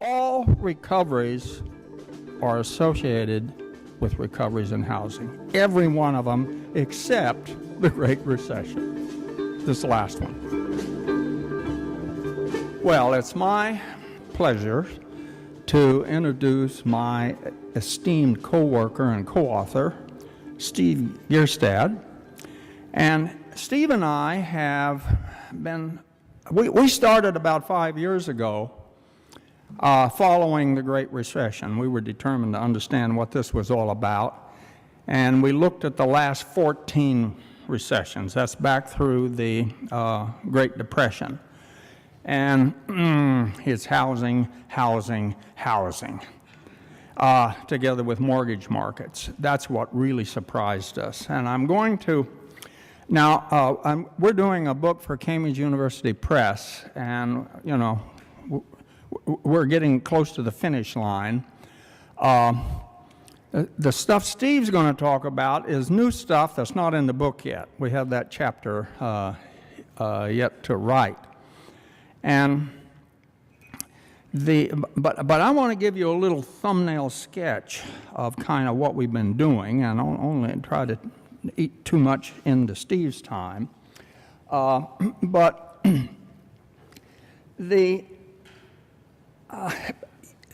All recoveries are associated with recoveries in housing. Every one of them except the Great Recession, this last one. Well, it's my pleasure to introduce my esteemed co-worker and co-author, Steve Gjerstad. And Steve and I have been, we started about 5 years ago following the Great Recession. We were determined to understand what this was all about. And we looked at the last 14 recessions. That's back through the Great Depression. And it's housing, together with mortgage markets. That's what really surprised us. And I'm going to, now, we're doing a book for Cambridge University Press, and, you know, we're getting close to the finish line. The stuff Steve's going to talk about is new stuff that's not in the book yet. We have that chapter yet to write. And but I want to give you a little thumbnail sketch of kind of what we've been doing, and I'll only try to eat too much into Steve's time. But the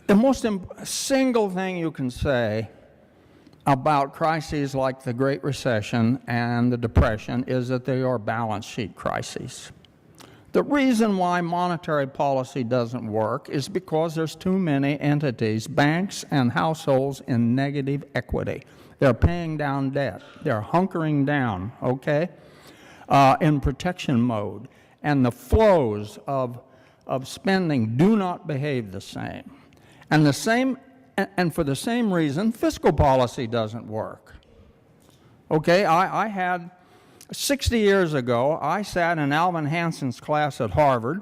most single thing you can say about crises like the Great Recession and the Depression is that they are balance sheet crises. The reason why monetary policy doesn't work is because there's too many entities, banks and households, in negative equity. They're paying down debt. They're hunkering down, okay, in protection mode. And the flows of spending do not behave the same. And for the same reason, fiscal policy doesn't work. Okay, I had 60 years ago, I sat in Alvin Hansen's class at Harvard.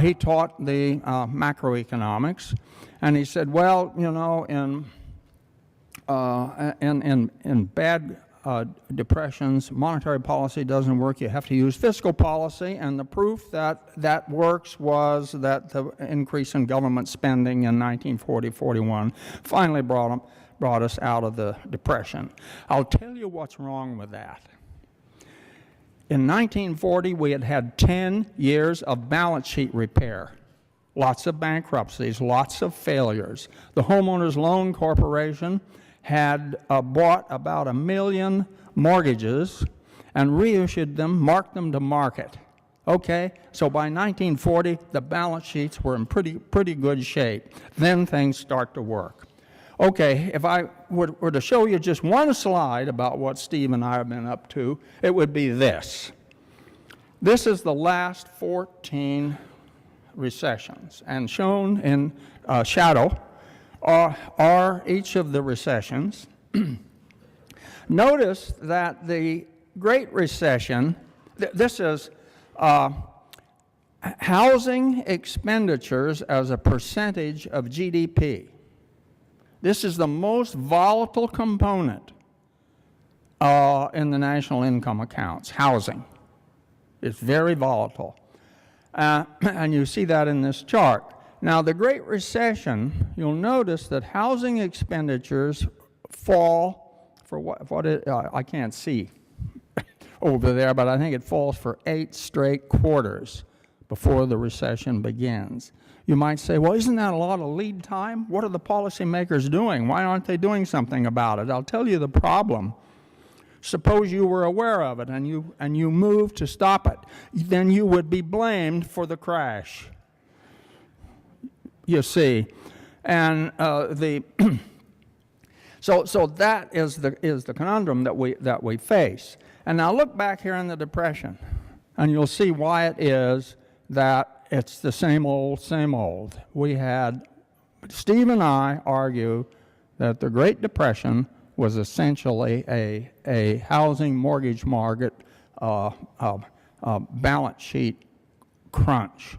He taught the macroeconomics, and he said, well, you know, in bad depressions, monetary policy doesn't work. You have to use fiscal policy, and the proof that that works was that the increase in government spending in 1940-41 finally brought us out of the Depression. I'll tell you what's wrong with that. In 1940, we had had 10 years of balance sheet repair. Lots of bankruptcies, lots of failures. The Homeowners Loan Corporation had bought about 1 million mortgages and reissued them, marked them to market. Okay, so by 1940, the balance sheets were in pretty good shape. Then things start to work. Okay, if I were to show you just one slide about what Steve and I have been up to, it would be this. This is the last 14 recessions, and shown in shadow are each of the recessions. Notice that the Great Recession, this is housing expenditures as a percentage of GDP. This is the most volatile component in the national income accounts, housing. It's very volatile. And you see that in this chart. Now, the Great Recession, you'll notice that housing expenditures fall for I can't see over there, but I think it falls for 8 straight quarters before the recession begins. You might say, well, isn't that a lot of lead time? What are the policymakers doing? Why aren't they doing something about it? I'll tell you the problem. Suppose you were aware of it and you moved to stop it. Then you would be blamed for the crash. You see, and so that is the conundrum that we face. And now look back here in the Depression, and you'll see why it is that it's the same old, same old. Steve and I argue that the Great Depression was essentially a housing mortgage market balance sheet crunch.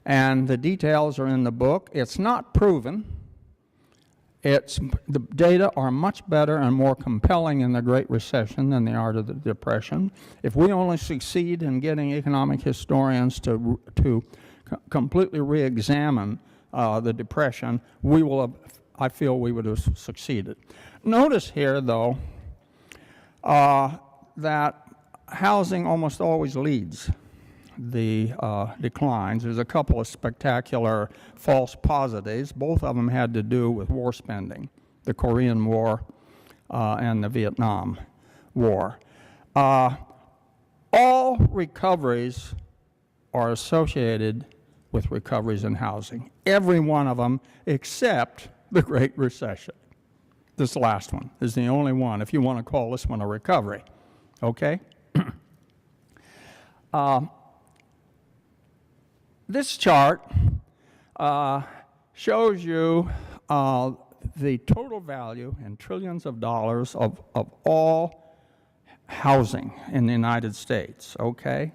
And the details are in the book. It's not proven. The data are much better and more compelling in the Great Recession than they are to the Depression. If we only succeed in getting economic historians to completely re-examine the Depression, we will have, I feel we would have succeeded. Notice here, though, that housing almost always leads the declines. There's a couple of spectacular false positives. Both of them had to do with war spending, the Korean War and the Vietnam War. All recoveries are associated with recoveries in housing. Every one of them except the Great Recession. This last one is the only one, if you want to call this one a recovery. Okay? This chart shows you the total value in trillions of dollars of all housing in the United States, okay?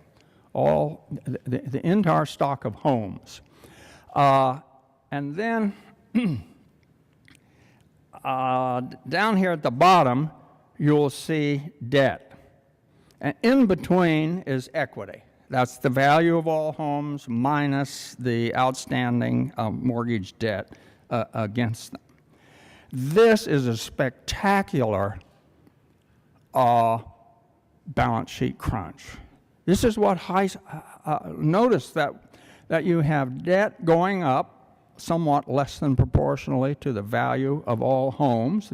All the entire stock of homes. And then down here at the bottom, you'll see debt. And in between is equity. That's the value of all homes minus the outstanding mortgage debt against them. This is a spectacular balance sheet crunch. This is what notice that you have debt going up somewhat less than proportionally to the value of all homes,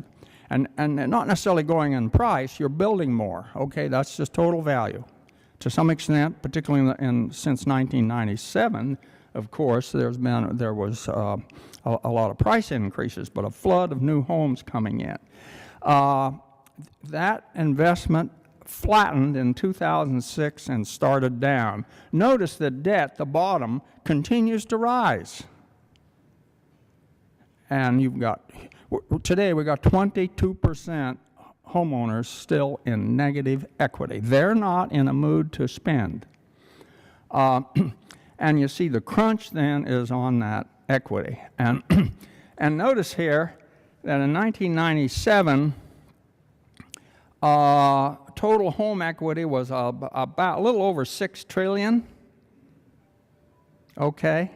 and not necessarily going in price. You're building more. Okay, that's just total value. To some extent, particularly since 1997, of course, there was a lot of price increases, but a flood of new homes coming in. That investment flattened in 2006 and started down. Notice that debt, the bottom, continues to rise. And today we've got 22% homeowners still in negative equity. They're not in a mood to spend. And you see the crunch then is on that equity. And, and notice here that in 1997, total home equity was about a little over $6 trillion. Okay.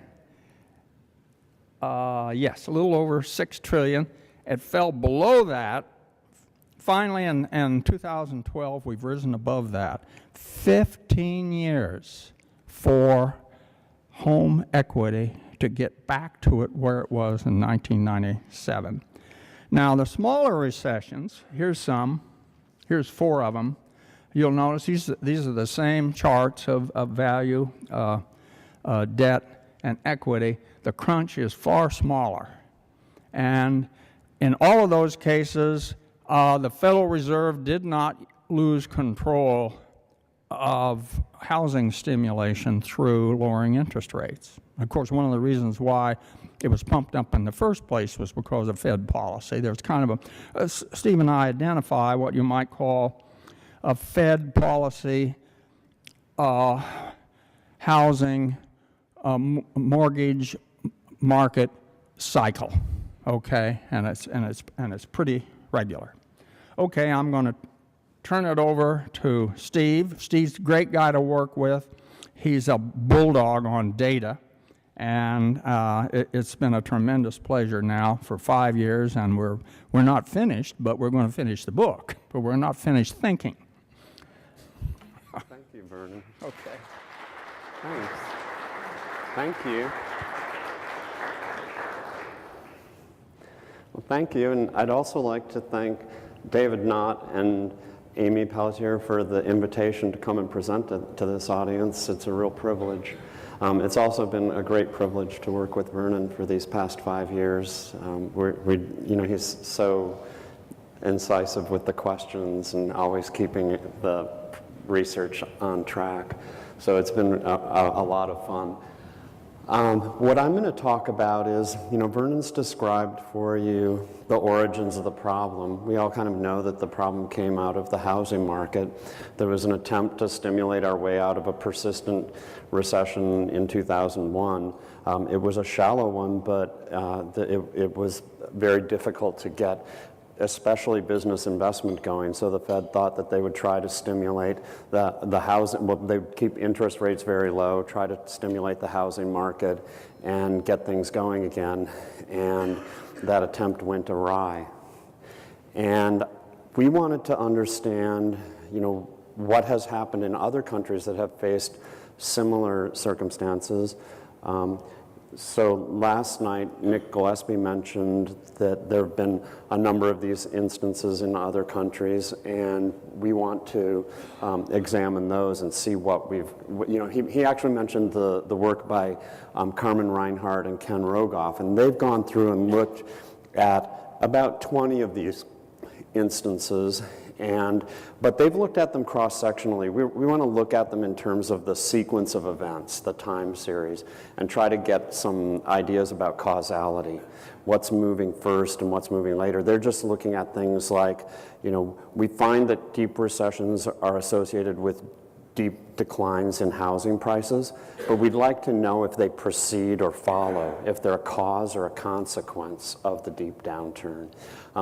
Yes, a little over $6 trillion. It fell below that. Finally, in 2012, we've risen above that. 15 years for home equity to get back to it where it was in 1997. Now, the smaller recessions, here's 4 of them. You'll notice these are the same charts of value, debt, and equity. The crunch is far smaller. And in all of those cases, the Federal Reserve did not lose control of housing stimulation through lowering interest rates. Of course, one of the reasons why it was pumped up in the first place was because of Fed policy. There's kind of Steve and I identify what you might call a Fed policy housing mortgage market cycle, okay, and it's pretty regular. Okay, I'm going to turn it over to Steve. Steve's a great guy to work with. He's a bulldog on data, and it's been a tremendous pleasure now for 5 years, and we're not finished, but we're going to finish the book, but we're not finished thinking. Thank you, Vernon. Okay. Thanks. Thank you. Well, thank you, and I'd also like to thank David Knott and Amy Pelletier for the invitation to come and present to this audience. It's a real privilege. It's also been a great privilege to work with Vernon for these past 5 years. He's so incisive with the questions and always keeping the research on track. So it's been a lot of fun. What I'm going to talk about is, Vernon's described for you the origins of the problem. We all kind of know that the problem came out of the housing market. There was an attempt to stimulate our way out of a persistent recession in 2001. It was a shallow one, but it was very difficult to get especially business investment going. So the Fed thought that they would try to stimulate the housing, well, they would keep interest rates very low, try to stimulate the housing market and get things going again. And that attempt went awry. And we wanted to understand, what has happened in other countries that have faced similar circumstances. So last night, Nick Gillespie mentioned that there have been a number of these instances in other countries, and we want to examine those and see what he actually mentioned the work by Carmen Reinhardt and Ken Rogoff, and they've gone through and looked at about 20 of these instances, but they've looked at them cross-sectionally. We want to look at them in terms of the sequence of events, the time series, and try to get some ideas about causality, what's moving first and what's moving later. They're just looking at things like, we find that deep recessions are associated with deep declines in housing prices, but we'd like to know if they precede or follow, if they're a cause or a consequence of the deep downturn.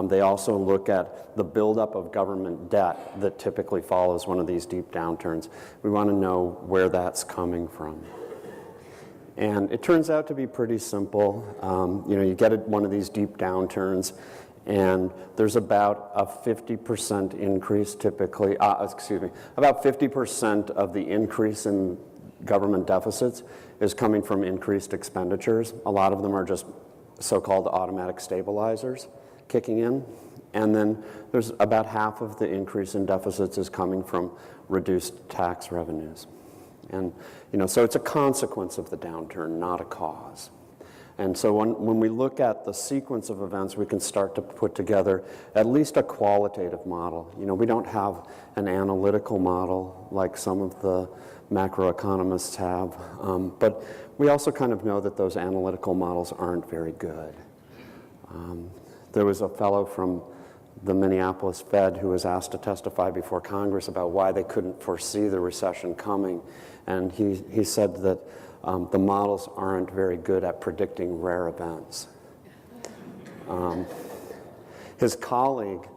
They also look at the buildup of government debt that typically follows one of these deep downturns. We want to know where that's coming from. And it turns out to be pretty simple. You get one of these deep downturns, and there's about a 50% increase typically, about 50% of the increase in government deficits is coming from increased expenditures. A lot of them are just so-called automatic stabilizers kicking in. And then there's about half of the increase in deficits is coming from reduced tax revenues. And, so it's a consequence of the downturn, not a cause. And so when we look at the sequence of events, we can start to put together at least a qualitative model. We don't have an analytical model like some of the macroeconomists have, but we also kind of know that those analytical models aren't very good. There was a fellow from the Minneapolis Fed who was asked to testify before Congress about why they couldn't foresee the recession coming, and he said that the models aren't very good at predicting rare events. His colleague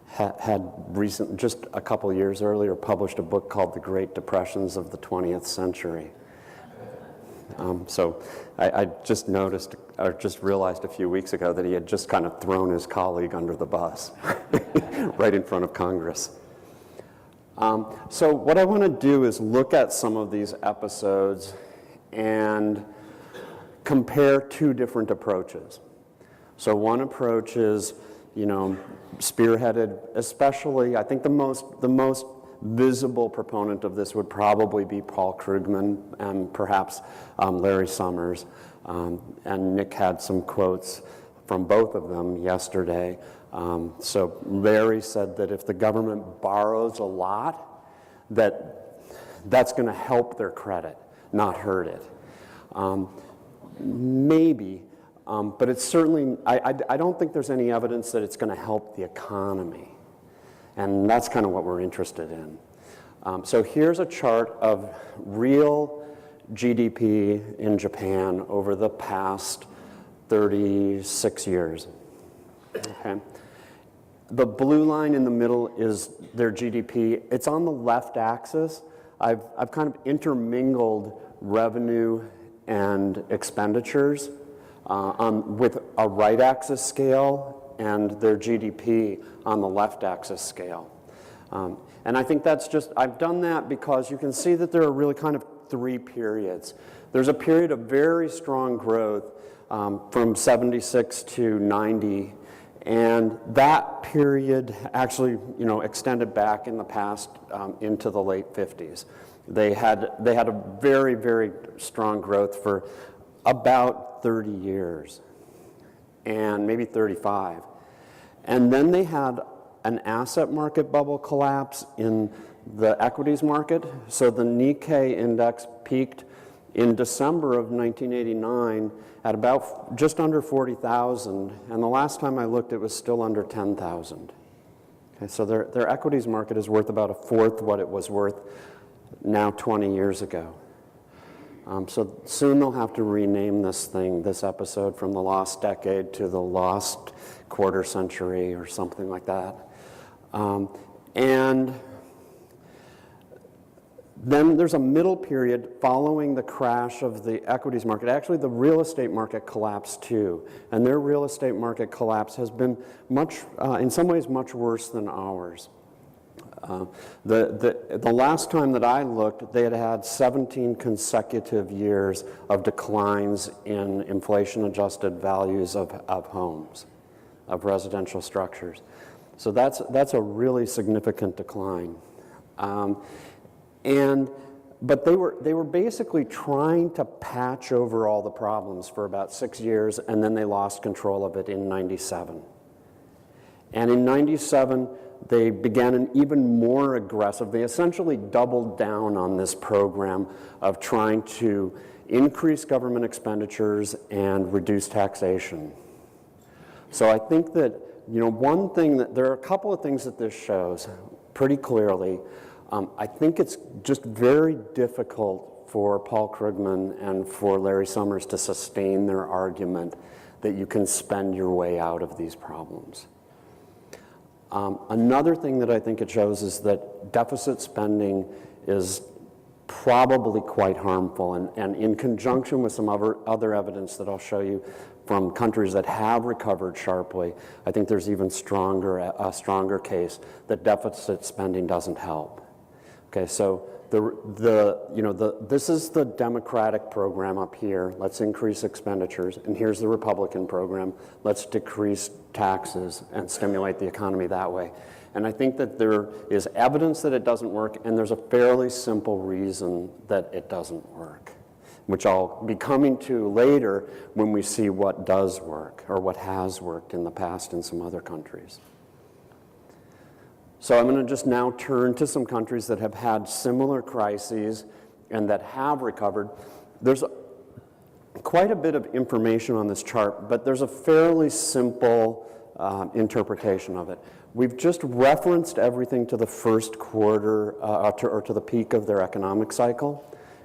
had just a couple years earlier, published a book called The Great Depressions of the 20th Century. So I just noticed, or just realized a few weeks ago that he had just kind of thrown his colleague under the bus right in front of Congress. So what I want to do is look at some of these episodes and compare two different approaches. So one approach is, spearheaded, especially, I think the most visible proponent of this would probably be Paul Krugman and perhaps Larry Summers. And Nick had some quotes from both of them yesterday. So Larry said that if the government borrows a lot, that's going to help their credit, not hurt it. Maybe, but it's certainly, I don't think there's any evidence that it's going to help the economy. And that's kind of what we're interested in. So here's a chart of real GDP in Japan over the past 36 years. Okay. The blue line in the middle is their GDP. It's on the left axis. I've kind of intermingled revenue and expenditures with a right axis scale and their GDP on the left axis scale. And I think that's I've done that because you can see that there are really kind of three periods. There's a period of very strong growth from 76 to 90. And that period actually, extended back in the past into the late 50s. They had a very, very strong growth for about 30 years, and maybe 35. And then they had an asset market bubble collapse in the equities market. So the Nikkei index peaked in December of 1989 at about just under 40,000, and the last time I looked, it was still under 10,000. Okay, so their equities market is worth about a fourth what it was worth now 20 years ago. So soon they'll have to rename this episode, from the lost decade to the lost quarter century or something like that. And then there's a middle period following the crash of the equities market. Actually, the real estate market collapsed too. And their real estate market collapse has been in some ways much worse than ours. The last time that I looked, they had 17 consecutive years of declines in inflation-adjusted values of homes, of residential structures. So that's a really significant decline. But they were basically trying to patch over all the problems for about 6 years, and then they lost control of it in '97. And in '97, they began an even more aggressive, they essentially doubled down on this program of trying to increase government expenditures and reduce taxation. So I think that, one thing there are a couple of things that this shows pretty clearly. I think it's just very difficult for Paul Krugman and for Larry Summers to sustain their argument that you can spend your way out of these problems. Another thing that I think it shows is that deficit spending is probably quite harmful, and in conjunction with some other evidence that I'll show you from countries that have recovered sharply, I think there's even a stronger case that deficit spending doesn't help. Okay, so this is the Democratic program up here. Let's increase expenditures. And here's the Republican program. Let's decrease taxes and stimulate the economy that way. And I think that there is evidence that it doesn't work, and there's a fairly simple reason that it doesn't work, which I'll be coming to later when we see what does work, or what has worked in the past in some other countries. So I'm going to just now turn to some countries that have had similar crises and that have recovered. There's quite a bit of information on this chart, but there's a fairly simple interpretation of it. We've just referenced everything to the first quarter or to the peak of their economic cycle,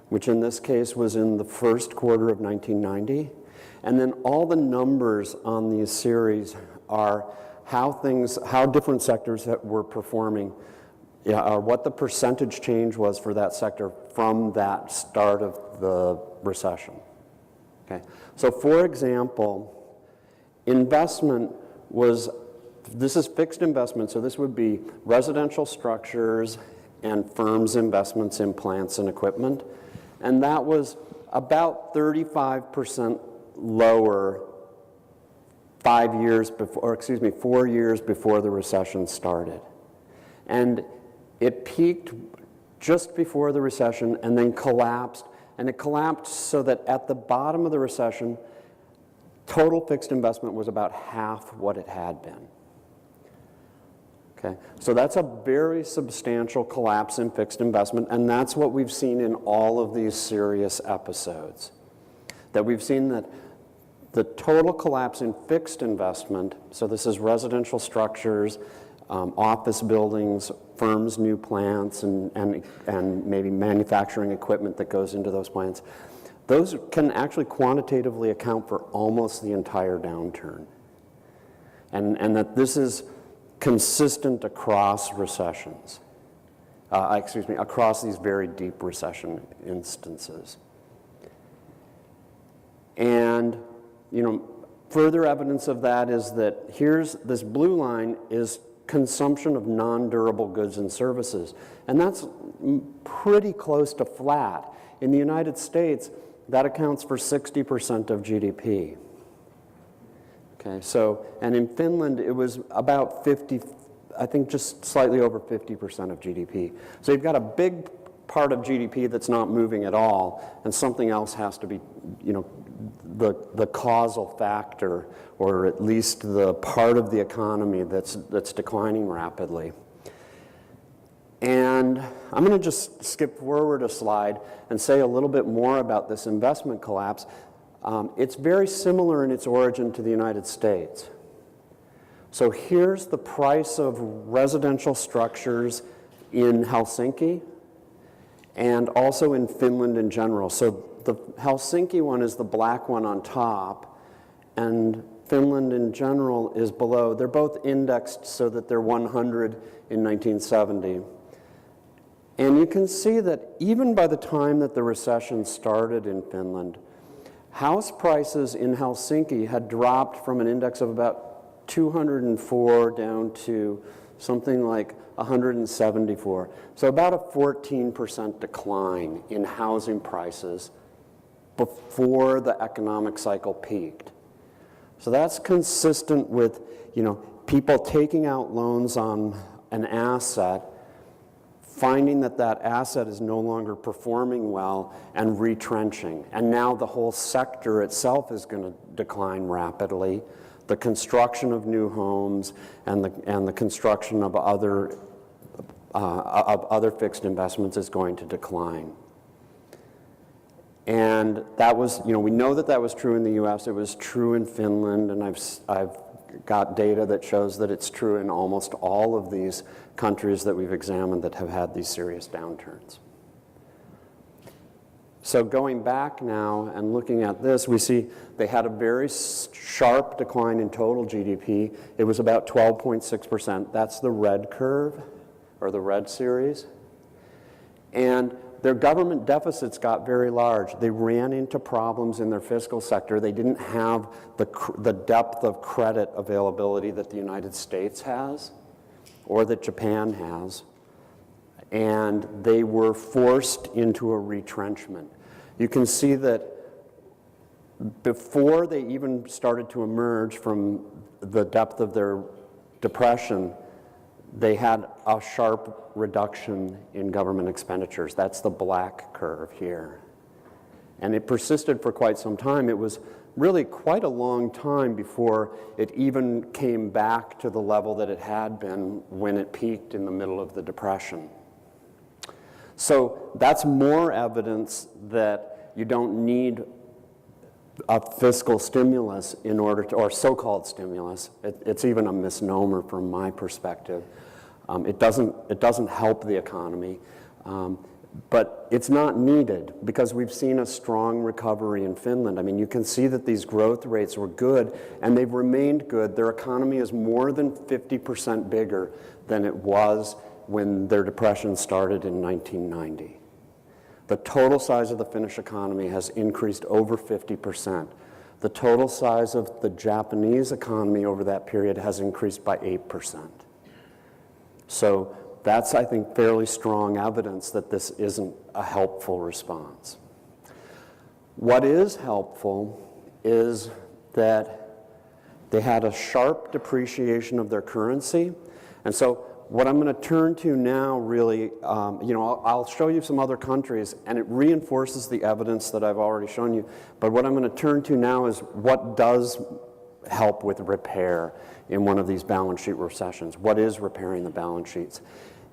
which in this case was in the first quarter of 1990. And then all the numbers on these series are how different sectors that were performing, or what the percentage change was for that sector from that start of the recession. Okay, so for example, investment this is fixed investment, so this would be residential structures and firms' investments in plants and equipment, and that was about 35% lower 4 years before the recession started. And it peaked just before the recession and then collapsed. And it collapsed so that at the bottom of the recession, total fixed investment was about half what it had been. Okay, so that's a very substantial collapse in fixed investment, and that's what we've seen in all of these serious episodes. That we've seen that the total collapse in fixed investment, so this is residential structures, office buildings, firms' new plants, and maybe manufacturing equipment that goes into those plants, those can actually quantitatively account for almost the entire downturn. And that this is consistent across recessions, across these very deep recession instances. And further evidence of that is that here's this blue line is consumption of non-durable goods and services. And that's pretty close to flat. In the United States, that accounts for 60% of GDP. Okay, so, and in Finland, it was about 50, I think just slightly over 50% of GDP. So you've got a big part of GDP that's not moving at all, and something else has to be, the causal factor, or at least the part of the economy that's declining rapidly. And I'm going to just skip forward a slide and say a little bit more about this investment collapse. It's very similar in its origin to the United States. So here's the price of residential structures in Helsinki, and also in Finland in general. So the Helsinki one is the black one on top, and Finland in general is below. They're both indexed so that they're 100 in 1970. And you can see that even by the time that the recession started in Finland, house prices in Helsinki had dropped from an index of about 204 down to something like 174. So about a 14% decline in housing prices before the economic cycle peaked. So that's consistent with, people taking out loans on an asset, finding that that asset is no longer performing well and retrenching. And now the whole sector itself is going to decline rapidly. The construction of new homes and the construction of other fixed investments is going to decline. And that was, we know that that was true in the US, it was true in Finland, and I've got data that shows that it's true in almost all of these countries that we've examined that have had these serious downturns. So going back now and looking at this, we see they had a very sharp decline in total GDP. It was about 12.6%. That's the red curve, or the red series. And their government deficits got very large. They ran into problems in their fiscal sector. They didn't have the depth of credit availability that the United States has or that Japan has. And they were forced into a retrenchment. You can see that before they even started to emerge from the depth of their depression, they had a sharp reduction in government expenditures. That's the black curve here. And it persisted for quite some time. It was really quite a long time before it even came back to the level that it had been when it peaked in the middle of the Depression. So that's more evidence that you don't need a fiscal stimulus in order to, or so-called stimulus. It's even a misnomer from my perspective. It doesn't help the economy, but it's not needed because we've seen a strong recovery in Finland. I mean, you can see that these growth rates were good, and they've remained good. Their economy is more than 50% bigger than it was when their depression started in 1990. The total size of the Finnish economy has increased over 50%. The total size of the Japanese economy over that period has increased by 8%. So that's, I think, fairly strong evidence that this isn't a helpful response. What is helpful is that they had a sharp depreciation of their currency. And so what I'm going to turn to now really, I'll show you some other countries, and it reinforces the evidence that I've already shown you. But what I'm going to turn to now is what does help with repair in one of these balance sheet recessions. What is repairing the balance sheets?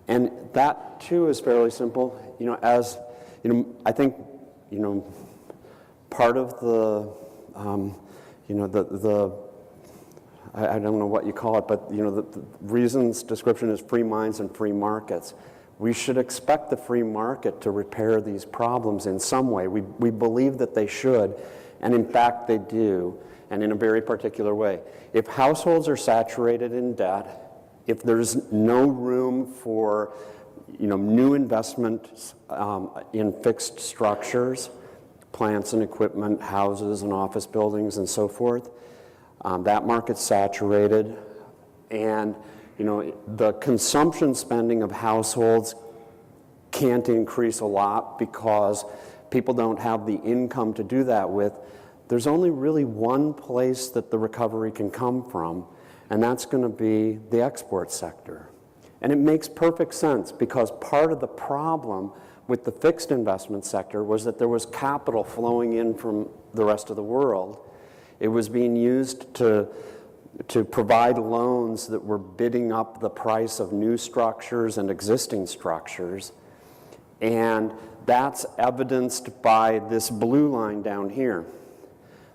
And that too is fairly simple. I think, part of the, I don't know what you call it, but the Reason's description is free minds and free markets. We should expect the free market to repair these problems in some way. We believe that they should, and in fact they do, and in a very particular way. If households are saturated in debt, if there's no room for new investment in fixed structures, plants and equipment, houses and office buildings and so forth, that market's saturated, and the consumption spending of households can't increase a lot because people don't have the income to do that with. There's only really one place that the recovery can come from, and that's going to be the export sector. And it makes perfect sense because part of the problem with the fixed investment sector was that there was capital flowing in from the rest of the world. It was being used to provide loans that were bidding up the price of new structures and existing structures. And that's evidenced by this blue line down here.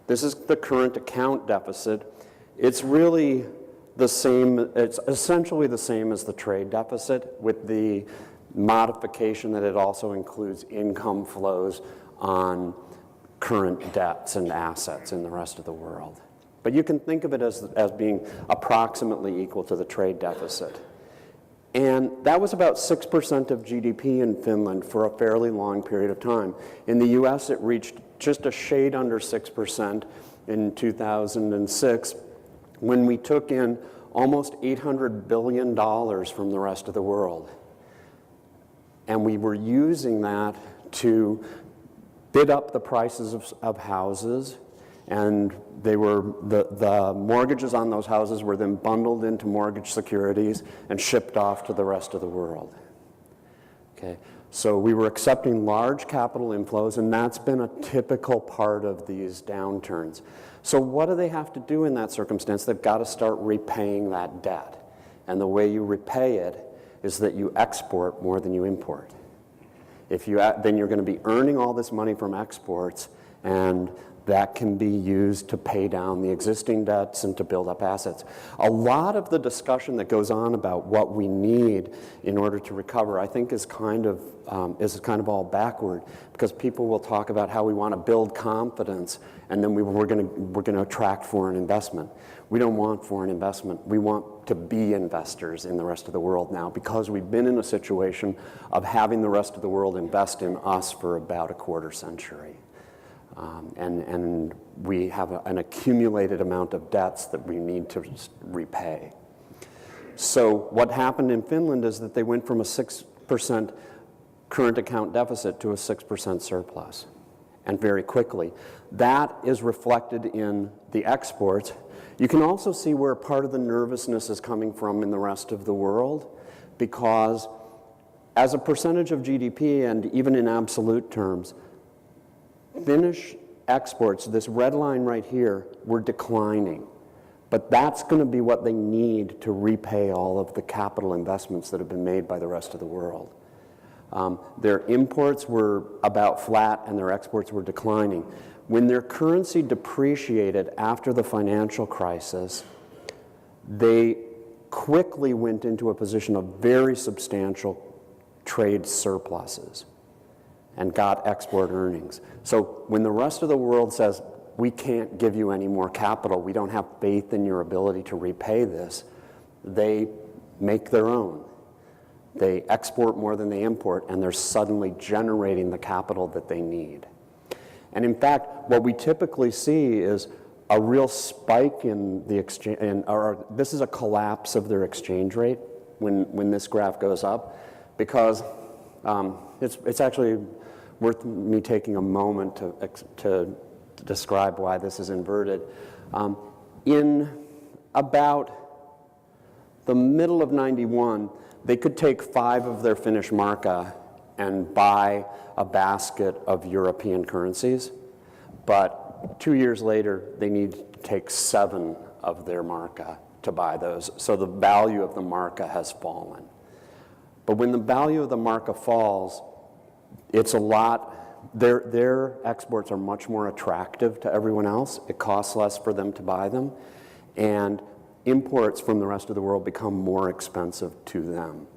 This is the current account deficit. It's really the same, it's essentially the same as the trade deficit, with the modification that it also includes income flows on current debts and assets in the rest of the world. But you can think of it as being approximately equal to the trade deficit. And that was about 6% of GDP in Finland for a fairly long period of time. In the US, it reached just a shade under 6% in 2006, when we took in almost $800 billion from the rest of the world. And we were using that to bid up the prices of houses, and they were, the mortgages on those houses were then bundled into mortgage securities and shipped off to the rest of the world. Okay, so we were accepting large capital inflows, and that's been a typical part of these downturns. So what do they have to do in that circumstance? They've got to start repaying that debt. And the way you repay it is that you export more than you import. Then you're going to be earning all this money from exports, and that can be used to pay down the existing debts and to build up assets. A lot of the discussion that goes on about what we need in order to recover, I think, is kind of all backward, because people will talk about how we want to build confidence, and then we're going to attract foreign investment. We don't want foreign investment. We want to be investors in the rest of the world now, because we've been in a situation of having the rest of the world invest in us for about a quarter century. And we have an accumulated amount of debts that we need to repay. So what happened in Finland is that they went from a 6% current account deficit to a 6% surplus, and very quickly. That is reflected in the exports. You can also see where part of the nervousness is coming from in the rest of the world, because as a percentage of GDP, and even in absolute terms, Finnish exports, this red line right here, were declining. But that's going to be what they need to repay all of the capital investments that have been made by the rest of the world. Their imports were about flat, and their exports were declining. When their currency depreciated after the financial crisis, they quickly went into a position of very substantial trade surpluses and got export earnings. So when the rest of the world says, we can't give you any more capital, we don't have faith in your ability to repay this, they make their own. They export more than they import, and they're suddenly generating the capital that they need. And in fact, what we typically see is a real spike in the exchange, or this is a collapse of their exchange rate when this graph goes up, because it's actually worth me taking a moment to describe why this is inverted. In about the middle of '91, they could take 5 of their Finnish marka and buy a basket of European currencies, but 2 years later, they need to take 7 of their marka to buy those. So the value of the marka has fallen. But when the value of the marka falls, it's a lot, their exports are much more attractive to everyone else. It costs less for them to buy them, and imports from the rest of the world become more expensive to them.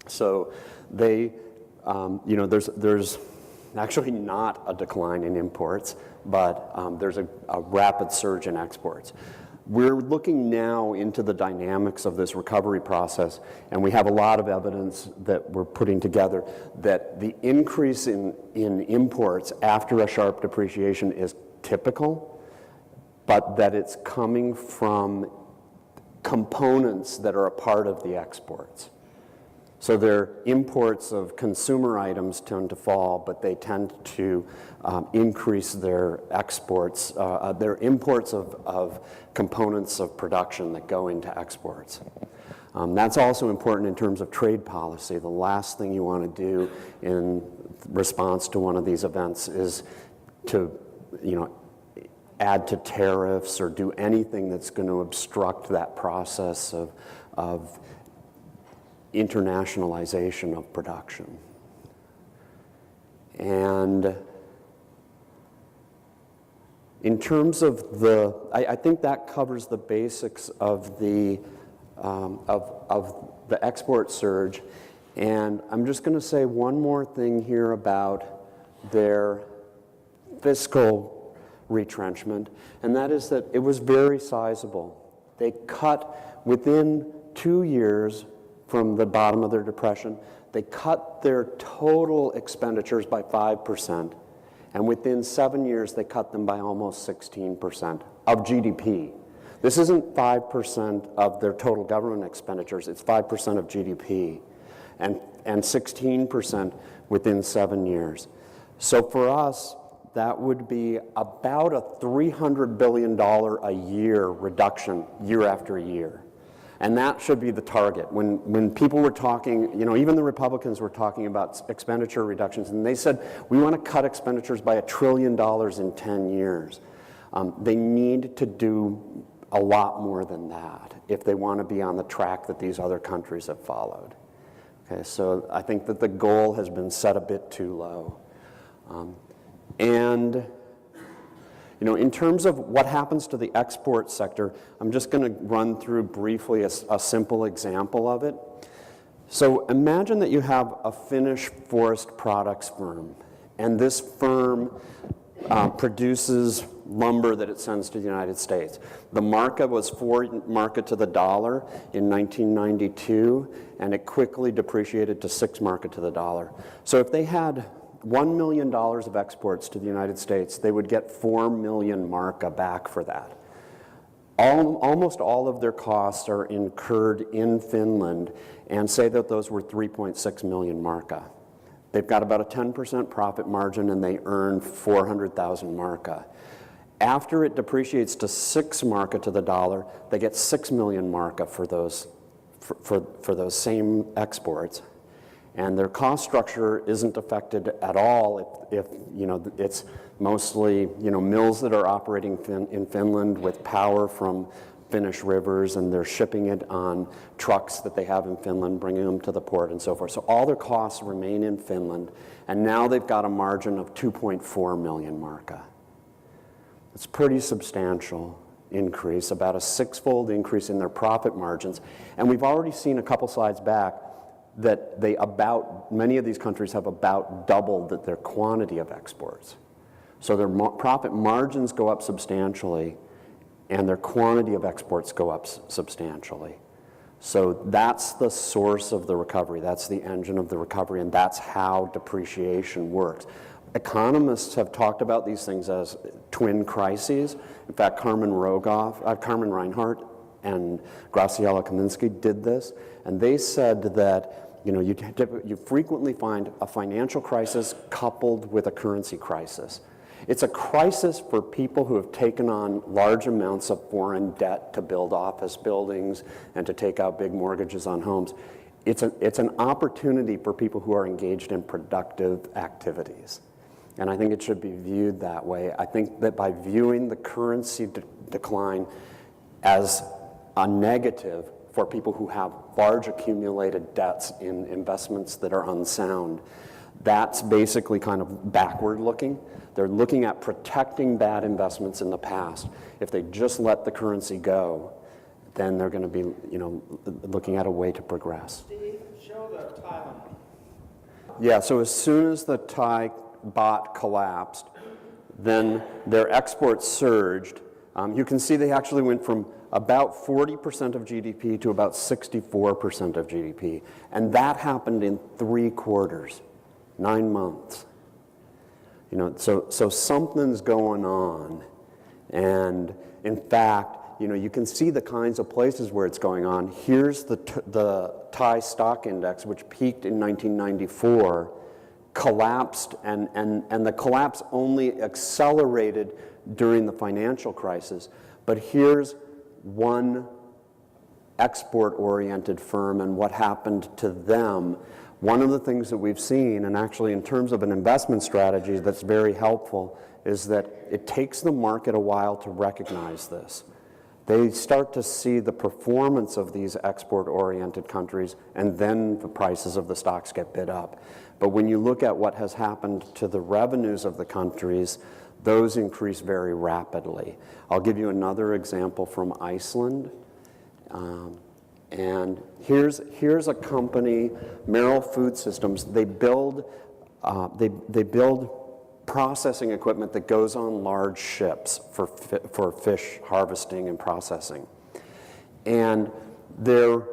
So they, there's actually not a decline in imports, but there's a rapid surge in exports. We're looking now into the dynamics of this recovery process, and we have a lot of evidence that we're putting together that the increase in imports after a sharp depreciation is typical, but that it's coming from components that are a part of the exports. So their imports of consumer items tend to fall, but they tend to increase their exports, their imports of components of production that go into exports. That's also important in terms of trade policy. The last thing you want to do in response to one of these events is to, add to tariffs or do anything that's going to obstruct that process of internationalization of production. And in terms of I think that covers the basics of the export surge. And I'm just going to say one more thing here about their fiscal retrenchment, and that is that it was very sizable. They cut within 2 years from the bottom of their depression, they cut their total expenditures by 5%, and within 7 years they cut them by almost 16% of GDP. This isn't 5% of their total government expenditures, it's 5% of GDP, and 16% within 7 years. So for us, that would be about a $300 billion a year reduction year after year. And that should be the target. When people were talking, you know, even the Republicans were talking about expenditure reductions, and they said, we want to cut expenditures by $1 trillion in 10 years. They need to do a lot more than that if they want to be on the track that these other countries have followed. Okay, so I think that the goal has been set a bit too low. And you know, in terms of what happens to the export sector, I'm just going to run through briefly a simple example of it. So imagine that you have a Finnish forest products firm, and this firm produces lumber that it sends to the United States. The market was 4 market to the dollar in 1992, and it quickly depreciated to 6 market to the dollar. So if they had $1 million of exports to the United States, they would get 4 million marka back for that. Almost all of their costs are incurred in Finland, and say that those were 3.6 million marka. They've got about a 10% profit margin, and they earn 400,000 marka. After it depreciates to 6 marka to the dollar, they get 6 million marka for those same exports. And their cost structure isn't affected at all if you know, it's mostly, you know, mills that are operating in Finland with power from Finnish rivers, and they're shipping it on trucks that they have in Finland, bringing them to the port and so forth. So all their costs remain in Finland, and now they've got a margin of 2.4 million marka. It's a pretty substantial increase, about a 6-fold increase in their profit margins. And we've already seen a couple slides back that many of these countries have about doubled their quantity of exports. So their profit margins go up substantially, and their quantity of exports go up substantially. So that's the source of the recovery, that's the engine of the recovery, and that's how depreciation works. Economists have talked about these things as twin crises. In fact, Carmen Reinhardt and Graciela Kaminsky did this, and they said that, you know, you frequently find a financial crisis coupled with a currency crisis. It's a crisis for people who have taken on large amounts of foreign debt to build office buildings and to take out big mortgages on homes. It's an opportunity for people who are engaged in productive activities. And I think it should be viewed that way. I think that by viewing the currency decline as a negative for people who have large accumulated debts in investments that are unsound, that's basically kind of backward looking. They're looking at protecting bad investments in the past. If they just let the currency go, then they're going to be, you know, looking at a way to progress. Steve, show the Thailand. Yeah, so as soon as the Thai baht collapsed, then their exports surged. You can see they actually went from about 40% of GDP to about 64% of GDP. And that happened in 3 quarters, 9 months. You know, so something's going on. And in fact, you know, you can see the kinds of places where it's going on. Here's the Thai stock index, which peaked in 1994, collapsed, and the collapse only accelerated during the financial crisis. But here's one export-oriented firm and what happened to them. One of the things that we've seen, and actually in terms of an investment strategy that's very helpful, is that it takes the market a while to recognize this. They start to see the performance of these export-oriented countries, and then the prices of the stocks get bid up. But when you look at what has happened to the revenues of the countries, those increase very rapidly. I'll give you another example from Iceland. And here's a company, Merrill Food Systems. They build processing equipment that goes on large ships for fish harvesting and processing. And their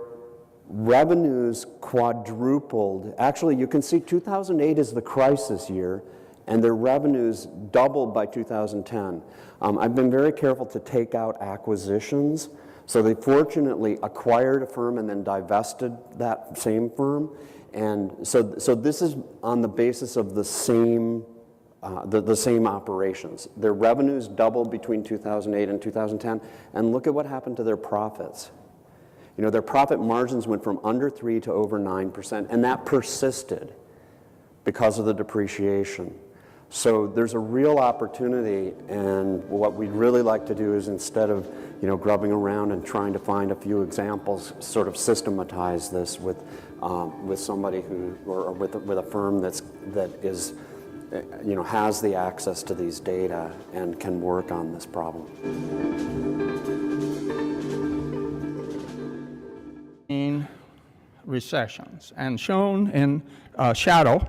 revenues quadrupled. Actually, you can see 2008 is the crisis year, and their revenues doubled by 2010. I've been very careful to take out acquisitions. So they fortunately acquired a firm and then divested that same firm. And so this is on the basis of the same operations. Their revenues doubled between 2008 and 2010, and look at what happened to their profits. You know, their profit margins went from under 3 to over 9%, and that persisted because of the depreciation. So there's a real opportunity, and what we'd really like to do is, instead of, you know, grubbing around and trying to find a few examples, sort of systematize this with somebody who, or with a firm that is, you know, has the access to these data and can work on this problem. Recessions, and shown in shadow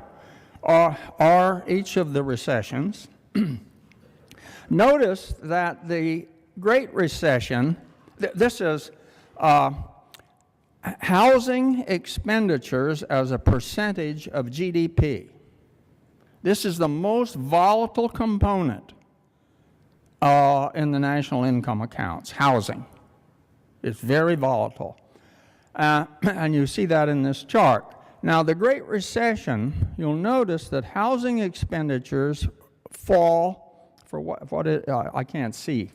are each of the recessions. Notice that the Great Recession, this is housing expenditures as a percentage of GDP. This is the most volatile component in the national income accounts, housing. It's very volatile. And you see that in this chart. Now, the Great Recession, you'll notice that housing expenditures fall for I can't see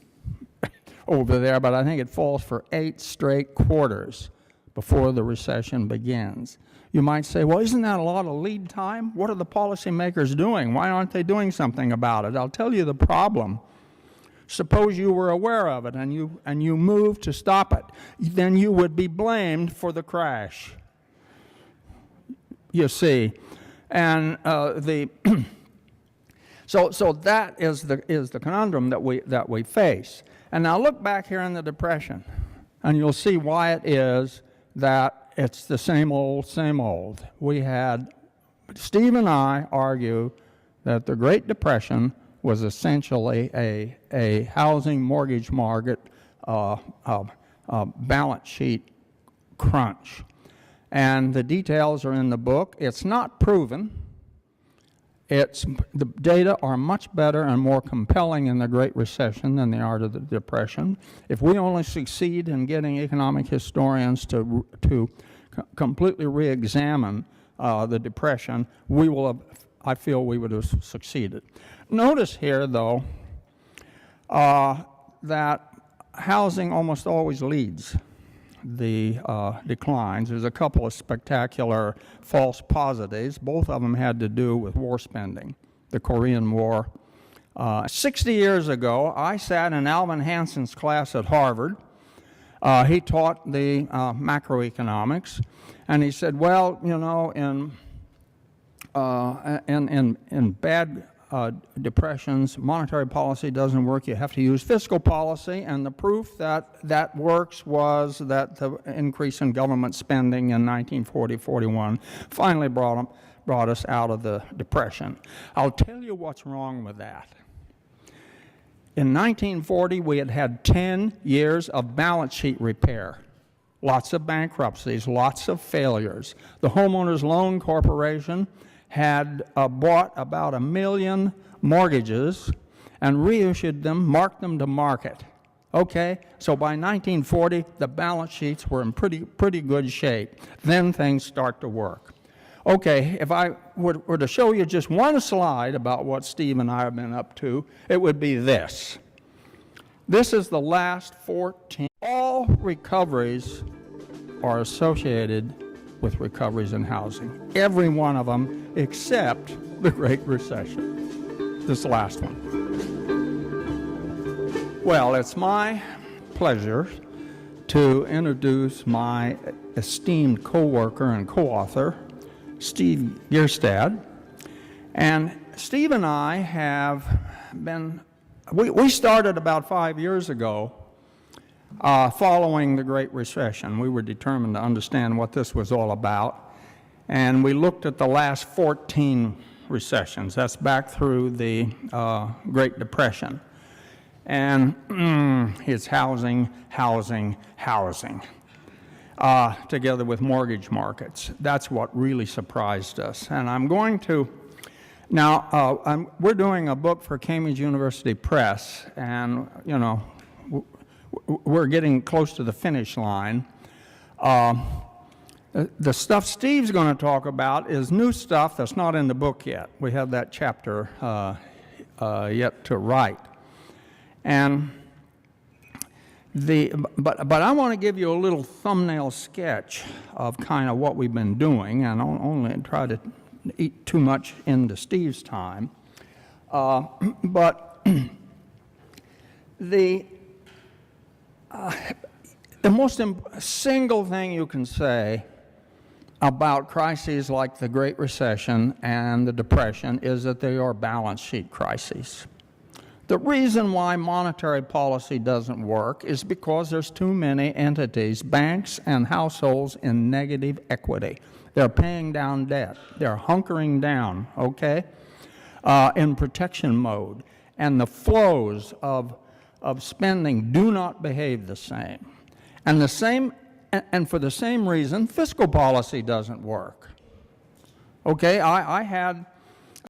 over there, but I think it falls for 8 straight quarters before the recession begins. You might say, well, isn't that a lot of lead time? What are the policymakers doing? Why aren't they doing something about it? I'll tell you the problem. Suppose you were aware of it and you moved to stop it. Then you would be blamed for the crash. You see, and so that is the conundrum that we face. And now look back here in the Depression, and you'll see why it is that it's the same old, same old. Steve and I argue that the Great Depression was essentially a housing mortgage market balance sheet crunch. And the details are in the book. It's not proven. The data are much better and more compelling in the Great Recession than they are to the Depression. If we only succeed in getting economic historians to completely re-examine the Depression, I feel we would have succeeded. Notice here, though, that housing almost always leads the declines. There's a couple of spectacular false positives. Both of them had to do with war spending, the Korean War. 60 years ago, I sat in Alvin Hansen's class at Harvard. He taught the macroeconomics, and he said, well, you know, in bad depressions, monetary policy doesn't work. You have to use fiscal policy, and the proof that works was that the increase in government spending in 1940-41 finally brought us out of the Depression. I'll tell you what's wrong with that. In 1940, we had 10 years of balance sheet repair. Lots of bankruptcies, lots of failures. The Homeowners Loan Corporation had bought about 1 million mortgages and reissued them, marked them to market. Okay, so by 1940, the balance sheets were in pretty good shape. Then things start to work. Okay, if I were to show you just one slide about what Steve and I have been up to, it would be this. This is the last 14. All recoveries are associated with recoveries in housing. Every one of them except the Great Recession, this last one. Well, it's my pleasure to introduce my esteemed co-worker and co-author, Steve Gjerstad. And Steve and I have been, we started about 5 years ago following the Great Recession. We were determined to understand what this was all about, and we looked at the last 14 recessions. That's back through the Great Depression. And it's housing, together with mortgage markets. That's what really surprised us. And I'm going to, now, we're doing a book for Cambridge University Press, and, you know, we're getting close to the finish line. The stuff Steve's going to talk about is new stuff that's not in the book yet. We have that chapter yet to write. And but I want to give you a little thumbnail sketch of kind of what we've been doing, and I'll only try to eat too much into Steve's time. But the most single thing you can say about crises like the Great Recession and the Depression is that they are balance sheet crises. The reason why monetary policy doesn't work is because there's too many entities, banks and households, in negative equity. They're paying down debt. They're hunkering down, okay, in protection mode. And the flows of spending do not behave the same. And for the same reason, fiscal policy doesn't work. Okay, I had